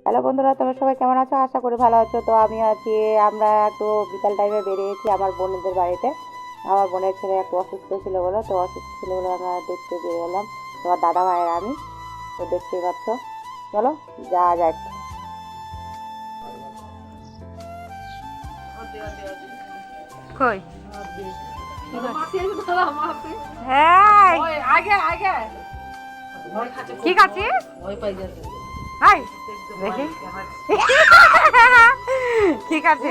Hello বন্ধুরা, তোমরা সবাই কেমন আছো? আশা করি ভালো আছো। তো আমি আছি, আমরা একটু বিকাল টাইমে বেরিয়েছি আমার বোনদের বাড়িতে। আমার বোনের ছেলে একটু অসুস্থ ছিল বলে, তো অসুস্থ ছিল বলে আমরা দেখতে বেরিয়ে এলাম, তোমার দাদা ভাইয়ের আমি। তো দেখতেই পাচ্ছ, চলো যাওয়া যাক। কই হ্যাঁ কি খাচ্ছিস? হাই দেখি ঠিক আছে।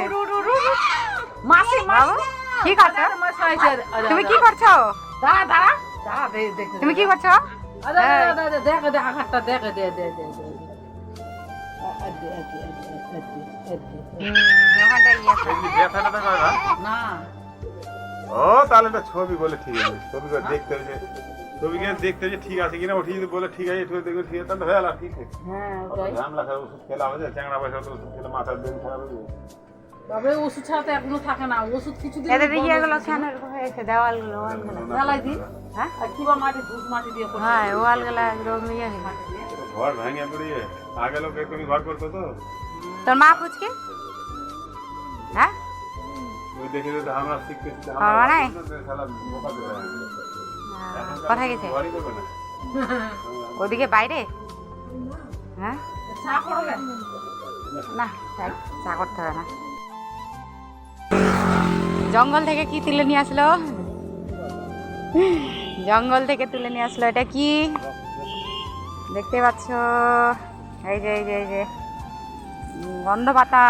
মাসি বাবু কি করছো? তুমি কি করছো? দাঁড়া দাঁড়া দাঁড়া দেখ তুমি কি করছো? দেখ দেখ হাতটা দেখ দে দে দে দে ওখানটা ইয়ে আছে। ব্যথাটা করে না? না ও তাহলে একটা ছবি বলে ঠিক আছে, ছবি করে দেখতে হবে যে ছবিকে দেখতে হবে যে ঠিক আছে কিনা। ওঠি যদি বলে ঠিক আছে, একটু দেখবে ঠিক আছে, তাহলে হয়ে গেল। ঠিক আছে, হ্যাঁ ওটাই ঝামলা খারাপ ওষুধ খেলা হবে, চ্যাংড়া পয়সা তো ওষুধ খেলে মাথার দিন খারাপ হবে। তবে ওষুধ ছাড়া তো এখনো থাকে না, ওষুধ কিছুদিন এদের ইয়েগুলো কেন এরকম হয়েছে? দেওয়ালগুলো জ্বালাই দিই। হ্যাঁ আর কিবা মাটি ধূস মাটি দিয়ে করতে হ্যাঁ, ওয়ালগুলো একদম ইয়ে হয়ে গেছে। ঘর ভেঙে পড়িয়ে আগে লোক এরকমই ঘর করতো তো। তোর মা পুচকে হ্যাঁ ওই দেখে যদি আমরা শিখতেছি বাবা নাই? খেলা বোকা দেবে কোথায় গেছে? ঘরই করবে না। ওদিকে বাইরে? হ্যাঁ চা করবে না, চা করতে হবে না। জঙ্গল থেকে কি তুলে নিয়ে আসলো? জঙ্গল থেকে তুলে নিয়ে আসলো। এটা কি দেখতে পাচ্ছ? এই যে গন্ধ পাতা।